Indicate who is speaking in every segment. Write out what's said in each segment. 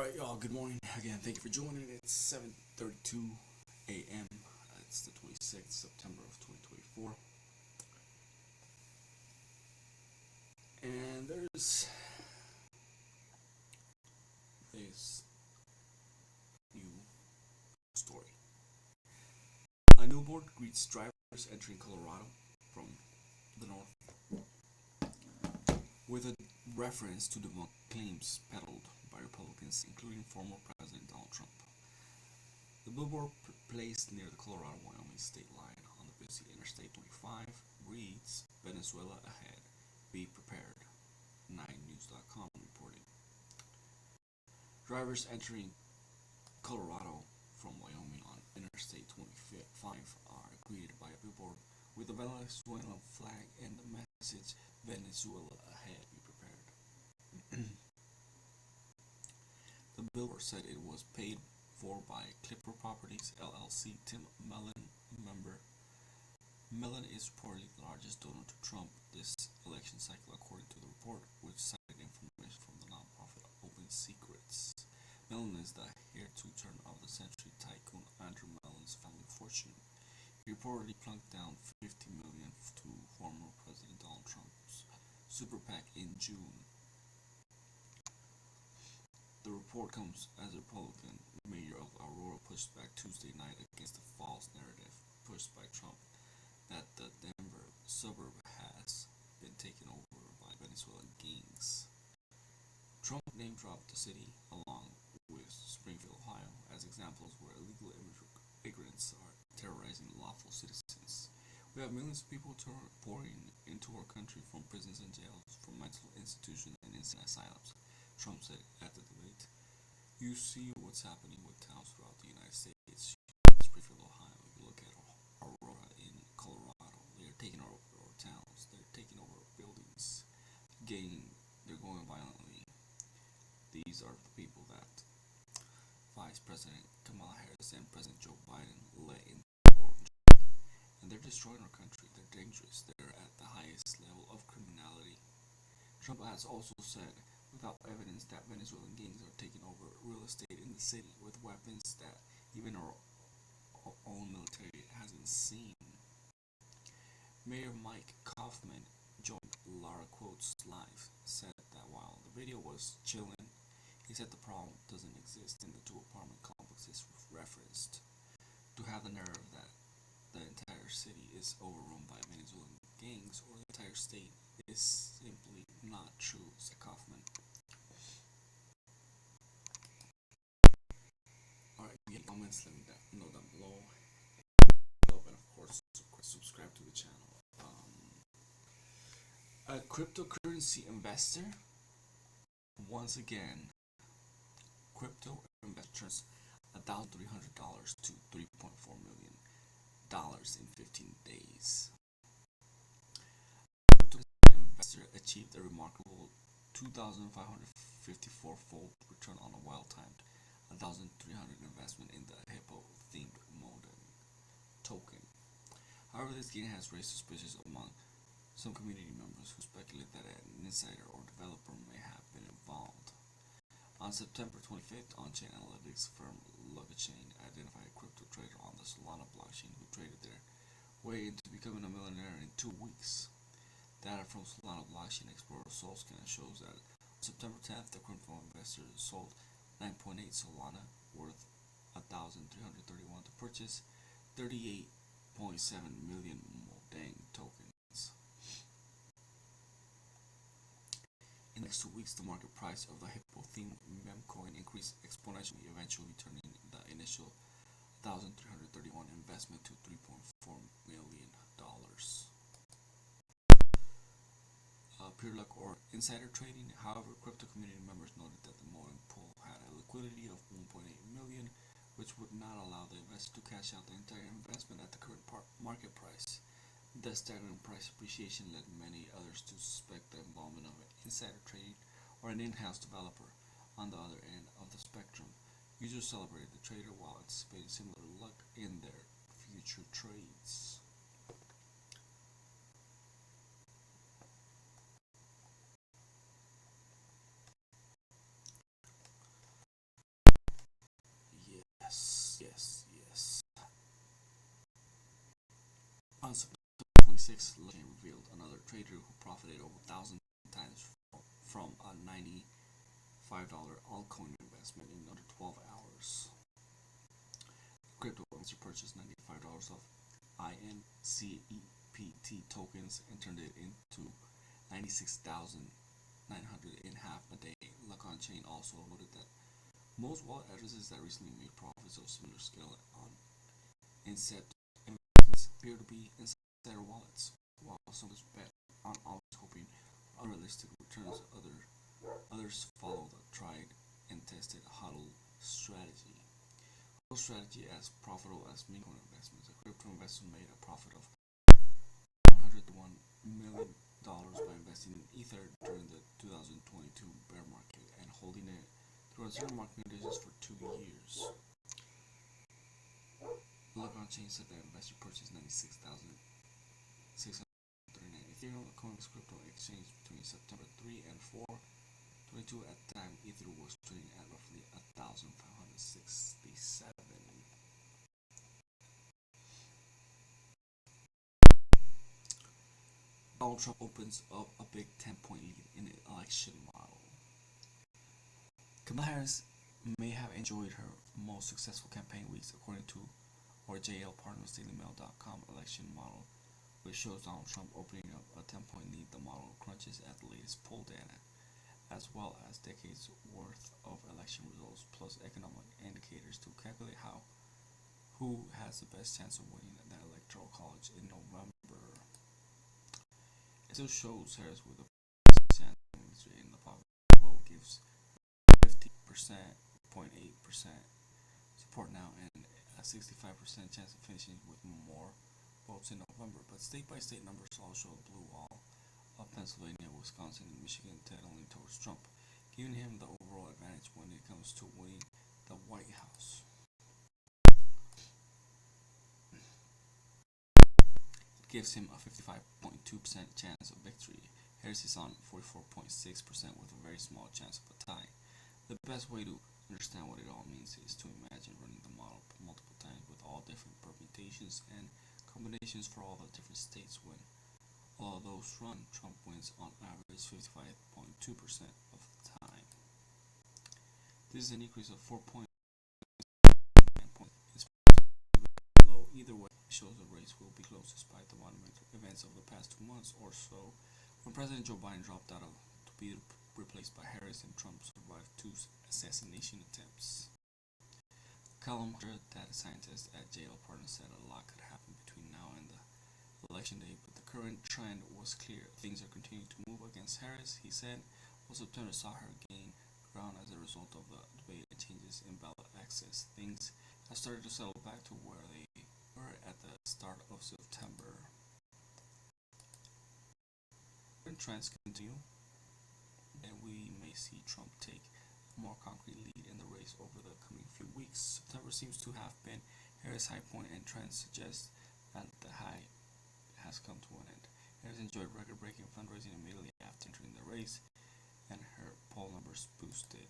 Speaker 1: Alright, y'all, good morning again. Thank you for joining. It's 7:32 a.m. It's the 26th September of 2024. And there's this new story. A new board greets drivers entering Colorado from the north with a reference to the claims peddled by Republicans, including former President Donald Trump. The billboard placed near the Colorado-Wyoming state line on the busy Interstate 25 reads, "Venezuela ahead. Be prepared," 9news.com reported. Drivers entering Colorado from Wyoming on Interstate 25 are greeted by a billboard with the Venezuelan flag and the message, "Venezuela ahead. Be prepared." The billboard said it was paid for by Clipper Properties LLC. Tim Mellon, member. Mellon is reportedly the largest donor to Trump this election cycle, according to the report, which cited information from the nonprofit Open Secrets. Mellon is the heir to turn-of-the-century tycoon Andrew Mellon's family fortune. He reportedly plunked down $50 million to former President Donald Trump's super PAC in June. The report comes as a Republican mayor of Aurora pushed back Tuesday night against the false narrative pushed by Trump that the Denver suburb has been taken over by Venezuelan gangs. Trump name-dropped the city along with Springfield, Ohio, as examples where illegal immigrants are terrorizing lawful citizens. "We have millions of people pouring into our country from prisons and jails, from mental institutions and insane asylums," Trump said at the debate. "You see what's happening with towns throughout the United States. Springfield, Ohio. You look at Aurora in Colorado. They're taking over our towns. They're taking over our buildings. They're going violently. These are the people that Vice President Kamala Harris and President Joe Biden let in orange. And they're destroying our country. They're dangerous. They're at the highest level of criminality." Trump has also said, without evidence, that Venezuelan gangs are taking over real estate in the city with weapons that even our own military hasn't seen. Mayor Mike Kaufman joined Lara Quotes Live, said that while the video was chilling, he said the problem doesn't exist in the two apartment complexes referenced. To have the narrative that the entire city is overrun by Venezuelan gangs or the entire state is simply not true, said Kaufman. Alright, get comments, let me know down below. And of course, subscribe to the channel. A cryptocurrency investor, once again, crypto investors $1,300 to $3.4 million in 15 days. Crypto investor achieved a remarkable 2,554-fold return on a well-timed 1,300 investment in the Hippo-themed Modern token. However, this gain has raised suspicions among some community members who speculate that an insider or developer may have been involved. On September 25th, on-chain analytics firm Logachain identified a crypto trader on the Solana blockchain who traded their way into becoming a millionaire in 2 weeks. Data from Solana blockchain explorer Solscan shows that on September 10th, the crypto investor sold 9.8 Solana, worth $1,331, to purchase 38.7 million Modang tokens. In the next 2 weeks, the market price of the Hippo-themed memcoin increased exponentially, eventually turning the initial $1,331 investment to $3.4 million. Pure luck or insider trading. However, crypto community members noted that the Modern pool had a liquidity of $1.8 million, which would not allow the investor to cash out the entire investment at the current market price. The stagnant price appreciation led many others to suspect the involvement of an insider trading or an in-house developer. On the other end of the spectrum, users celebrated the trader while anticipating similar luck in their future trades. 2026, Legend revealed another trader who profited over 1,000 times from a $95 altcoin investment in under 12 hours. Crypto investor purchased $95 of INCEPT tokens and turned it into 96,900 in half a day. Lacon Chain also noted that most wallet addresses that recently made profits of similar scale on Incept investments appear to be insider wallets, while some bet on always hoping for unrealistic returns. Others follow the tried and tested HODL strategy. HODL strategy as profitable as meme coin investments. A crypto investor made a profit of $101 million by investing in Ether during the 2022 bear market and holding it through uncertain market conditions for 2 years. Lacon Chain said that investor purchased 96,639 Ethereum. The coin was crypto exchange between September 3 and 4, 2022. At the time, Ether was trading at roughly 1,567. Donald Trump opens up a big 10-point lead in the election model. Kamala Harris may have enjoyed her most successful campaign weeks, according to or JL Partners DailyMail.com election model, which shows Donald Trump opening up a 10-point lead. The model crunches at the latest poll data, as well as decades worth of election results, plus economic indicators to calculate who has the best chance of winning the electoral college in November. It still shows Harris with a chance in the popular vote, gives 50.8% support now and a 65% chance of finishing with more votes in November. But state-by-state numbers all show a blue wall of Pennsylvania, Wisconsin, and Michigan tending towards Trump, giving him the overall advantage when it comes to winning the White House. It gives him a 55.2% chance of victory. Harris is on 44.6% with a very small chance of a tie. The best way to understand what it all means is to imagine running the model multiple times with all different permutations and combinations for all the different states. When all of those run, Trump wins on average 55.2% of the time. This is an increase of 4.9 points. It's low either way. It shows the race will be close despite the monumental events of the past 2 months or so, when President Joe Biden dropped out to be replaced by Harris and Trump survived 2 assassination attempts. Callum, data scientist at JL Partners, said a lot could happen between now and the election day, but the current trend was clear. Things are continuing to move against Harris, he said. Well, September saw her gain ground as a result of the debate and changes in ballot access. Things have started to settle back to where they were at the start of September. When trends continue, then we may see Trump take a more concrete lead in the race over the coming few weeks. September seems to have been Harris' high point, and trends suggest that the high has come to an end. Harris enjoyed record-breaking fundraising immediately after entering the race, and her poll numbers boosted.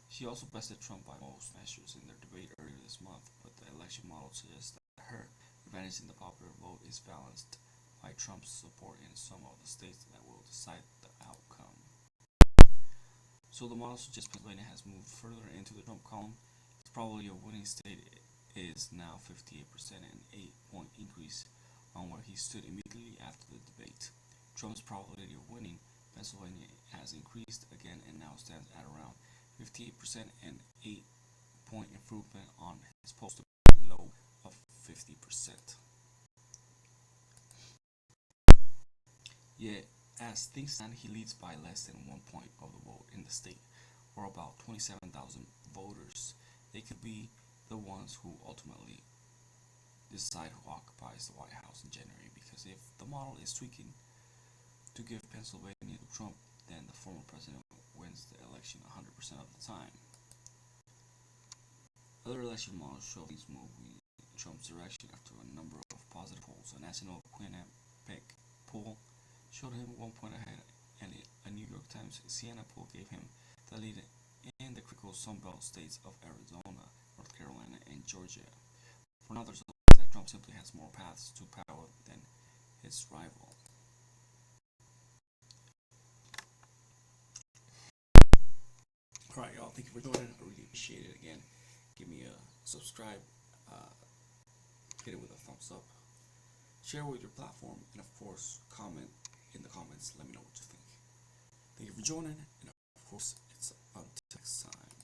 Speaker 1: She also bested Trump by most measures in their debate earlier this month, but the election model suggests that her advantage in the popular vote is balanced by Trump's support in some of the states that will decide the outcome. So the model suggests Pennsylvania has moved further into the Trump column. Its probability of winning state is now 58%, an 8-point increase on where he stood immediately after the debate. Trump's probability of winning Pennsylvania has increased again and now stands at around 58%, an 8-point improvement on his post-debate low of 50%. Yet, as things stand, he leads by less than 1 point of the vote in the state, or about 27,000 voters. They could be the ones who ultimately decide who occupies the White House in January, because if the model is tweaking to give Pennsylvania to Trump, then the former president wins the election 100% of the time. Other election models show things moving in Trump's direction after a number of positive polls. A national Quinnipiac poll showed him 1 point ahead, and a New York Times Siena poll gave him the lead in the critical Sunbelt states of Arizona, North Carolina, and Georgia. For now, there's a that Trump simply has more paths to power than his rival. Alright, y'all. Thank you for joining. I really appreciate it. Again, give me a subscribe. Uh, hit it with a thumbs up. Share with your platform, and of course, comment in the comments. Let me know what you think. Thank you for joining, and of course, it's until next time.